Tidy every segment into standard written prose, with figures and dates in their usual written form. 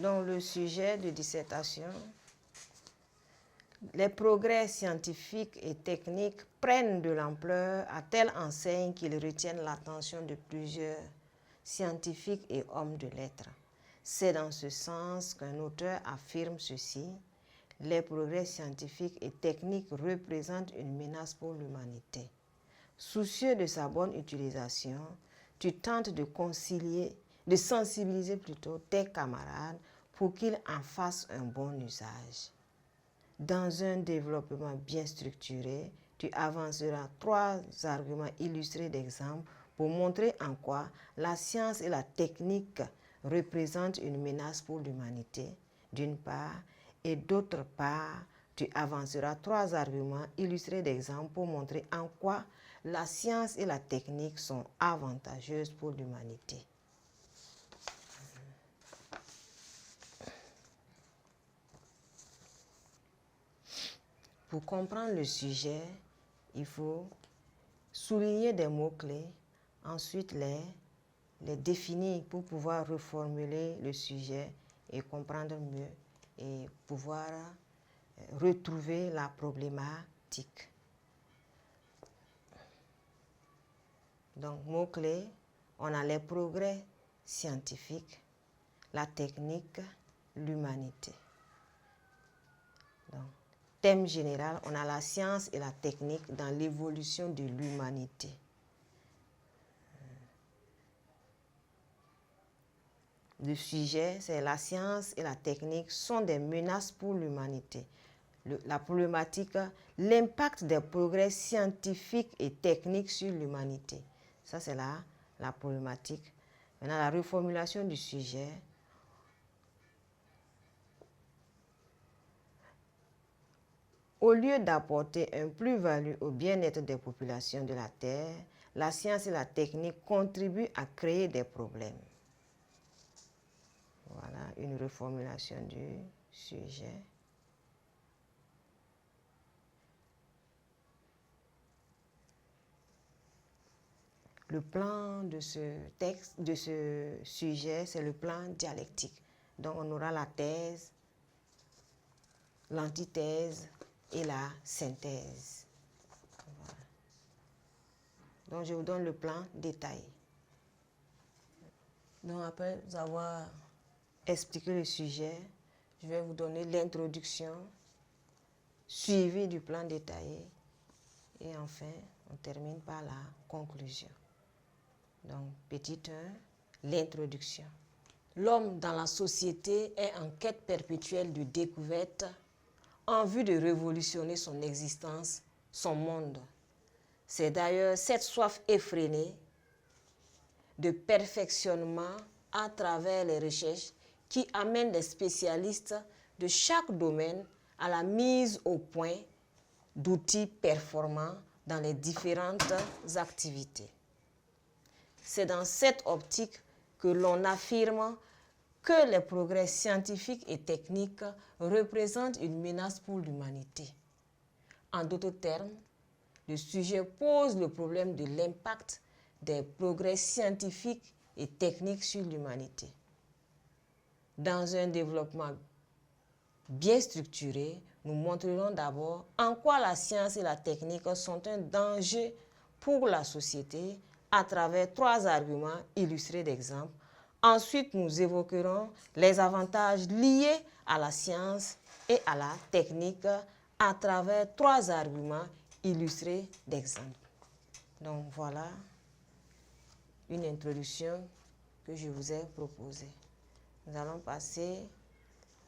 Donc le sujet de dissertation, les progrès scientifiques et techniques prennent de l'ampleur à telle enseigne qu'ils retiennent l'attention de plusieurs scientifiques et hommes de lettres. C'est dans ce sens qu'un auteur affirme ceci: les progrès scientifiques et techniques représentent une menace pour l'humanité. Soucieux de sa bonne utilisation, tu tentes de sensibiliser plutôt tes camarades pour qu'ils en fassent un bon usage. Dans un développement bien structuré, tu avanceras 3 arguments illustrés d'exemples pour montrer en quoi la science et la technique représentent une menace pour l'humanité, d'une part, et d'autre part, tu avanceras 3 arguments illustrés d'exemples pour montrer en quoi la science et la technique sont avantageuses pour l'humanité. Pour comprendre le sujet, il faut souligner des mots-clés, ensuite les définir pour pouvoir reformuler le sujet et comprendre mieux et pouvoir retrouver la problématique. Donc, mots-clés, on a les progrès scientifiques, la technique, l'humanité. Donc, thème général, on a la science et la technique dans l'évolution de l'humanité. Le sujet, c'est la science et la technique sont des menaces pour l'humanité. La problématique, l'impact des progrès scientifiques et techniques sur l'humanité. Ça, c'est la problématique. Maintenant, la reformulation du sujet. Au lieu d'apporter un plus-value au bien-être des populations de la Terre, la science et la technique contribuent à créer des problèmes. Voilà une reformulation du sujet. Le plan de ce texte, de ce sujet, c'est le plan dialectique. Donc on aura la thèse, l'antithèse et la synthèse. Voilà. Donc je vous donne le plan détaillé. Donc après avoir expliqué le sujet, je vais vous donner l'introduction suivie du plan détaillé et enfin on termine par la conclusion. Donc petit 1, l'introduction. L'homme dans la société est en quête perpétuelle de découverte en vue de révolutionner son existence, son monde. C'est d'ailleurs cette soif effrénée de perfectionnement à travers les recherches qui amène les spécialistes de chaque domaine à la mise au point d'outils performants dans les différentes activités. C'est dans cette optique que l'on affirme que les progrès scientifiques et techniques représentent une menace pour l'humanité. En d'autres termes, le sujet pose le problème de l'impact des progrès scientifiques et techniques sur l'humanité. Dans un développement bien structuré, nous montrerons d'abord en quoi la science et la technique sont un danger pour la société à travers 3 arguments illustrés d'exemples. Ensuite, nous évoquerons les avantages liés à la science et à la technique à travers 3 arguments illustrés d'exemples. Donc voilà une introduction que je vous ai proposée. Nous allons passer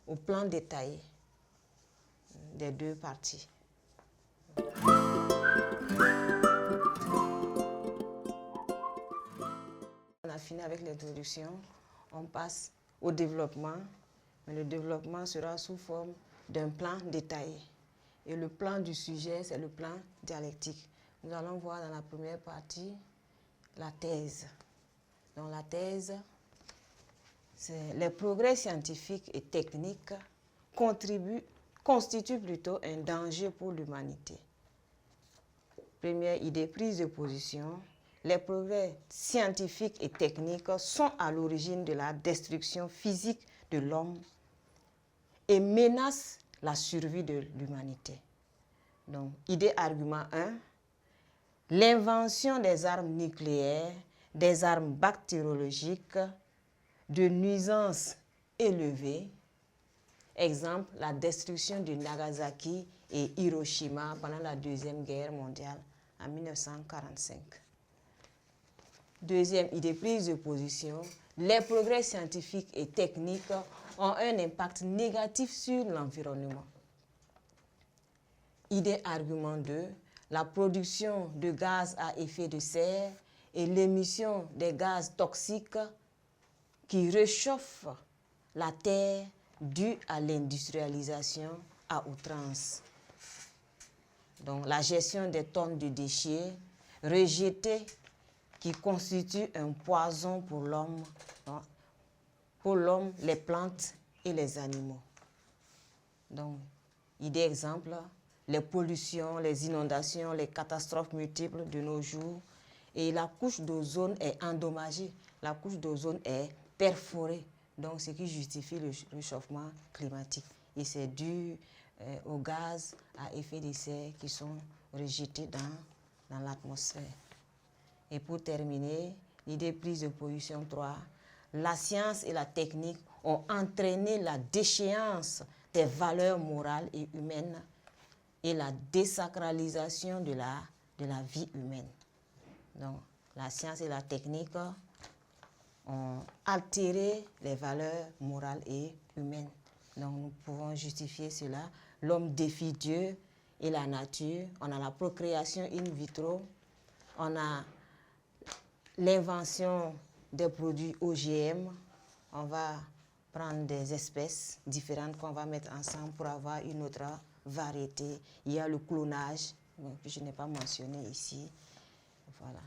au plan détaillé des 2 parties. On a fini avec l'introduction, on passe au développement, mais le développement sera sous forme d'un plan détaillé. Et le plan du sujet, c'est le plan dialectique. Nous allons voir dans la première partie la thèse. Dans la thèse, les progrès scientifiques et techniques constituent plutôt un danger pour l'humanité. Première idée, prise de position. Les progrès scientifiques et techniques sont à l'origine de la destruction physique de l'homme et menace la survie de l'humanité. Donc, idée argument 1, l'invention des armes nucléaires, des armes bactériologiques, de nuisances élevées. Exemple, la destruction de Nagasaki et Hiroshima pendant la Deuxième Guerre mondiale en 1945. Deuxième idée, prise de position. Les progrès scientifiques et techniques ont un impact négatif sur l'environnement. Idée argument 2, la production de gaz à effet de serre et l'émission des gaz toxiques qui réchauffent la Terre due à l'industrialisation à outrance. Donc, la gestion des tonnes de déchets rejetés qui constituent un poison pour l'homme, les plantes et les animaux. Donc, idée exemple, les pollutions, les inondations, les catastrophes multiples de nos jours et la couche d'ozone est endommagée, la couche d'ozone est perforée, donc ce qui justifie le réchauffement climatique. Et c'est dû aux gaz à effet de serre qui sont rejetés dans l'atmosphère. Et pour terminer, l'idée prise de position 3, la science et la technique ont entraîné la déchéance des valeurs morales et humaines et la désacralisation de la vie humaine. Donc, la science et la technique ont altéré les valeurs morales et humaines. Donc, nous pouvons justifier cela. L'homme défie Dieu et la nature. On a la procréation in vitro. On a l'invention des produits OGM. On va prendre des espèces différentes qu'on va mettre ensemble pour avoir une autre variété. Il y a le clonage, que je n'ai pas mentionné ici. Voilà.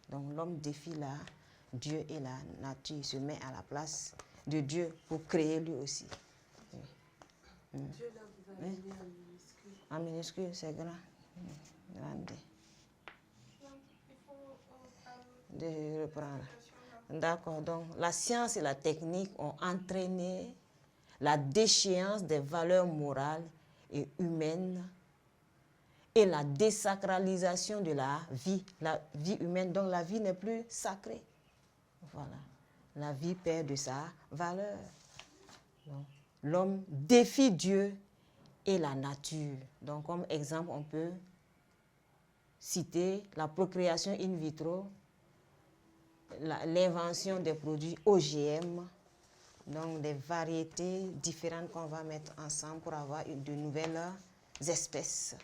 Donc l'homme défie Dieu et la nature. Il se met à la place de Dieu pour créer lui aussi. Oui. Dieu là, vous avez mis en minuscule. En minuscule, c'est grand. Grande. De reprendre. D'accord. Donc, la science et la technique ont entraîné la déchéance des valeurs morales et humaines et la désacralisation de la vie humaine. Donc, la vie n'est plus sacrée. Voilà. La vie perd de sa valeur. L'homme défie Dieu et la nature. Donc, comme exemple, on peut citer la procréation in vitro, l'invention des produits OGM, donc des variétés différentes qu'on va mettre ensemble pour avoir de nouvelles espèces.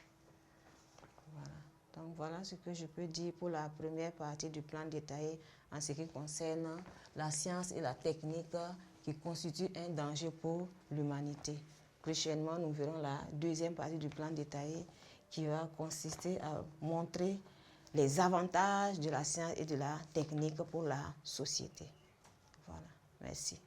Voilà. Donc voilà ce que je peux dire pour la première partie du plan détaillé en ce qui concerne la science et la technique qui constituent un danger pour l'humanité. Prochainement, nous verrons la deuxième partie du plan détaillé qui va consister à montrer les avantages de la science et de la technique pour la société. Voilà, merci.